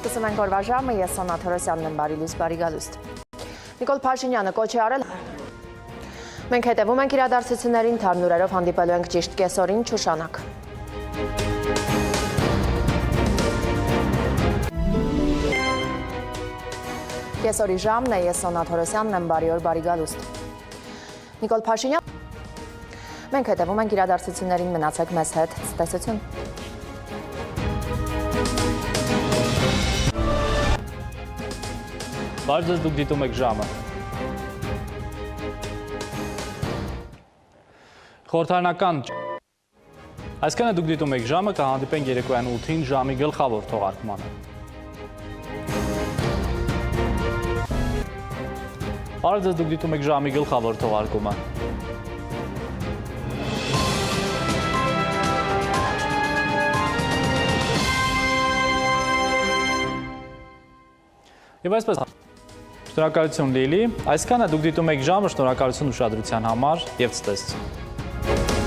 Սկսում ենք օրվա ժամը, ես Սոնա Թորոսյանն եմ, բարի լույս, բարի գալուստ։ Նիկոլ Փաշինյանը կոչ է արել։ Մենք հետևում ենք իրադարձություններին, թարմուրերով հանդիպելու ենք ճիշտ կեսօրին Չուշանակ։ Կեսօրի ժամն է, ես Սոնա Թորոսյանն եմ, բարի օր, բարի գալուստ։ Նիկոլ Փաշինյան, մենք հետևում ենք իրադարձություններին, մնացեք մեզ հետ, ցտեսություն։ Բարև ձեզ, դուք դիտում եք ժամը։ Խորհրդարանական այսքանը դուք դիտում եք ժամը, կհանդիպենք երեկոյան 8-ին ժամի գլխավոր թողարկմանը։ Բարև ձեզ, դուք դիտում եք ժամի գլխավոր թողարկումը։ Եվ այսպես Շնորհակալություն Լիլի, այսքանը դուք դիտում եք ժամը, շնորհակալություն ուշադրության համար եւ ցտեսություն։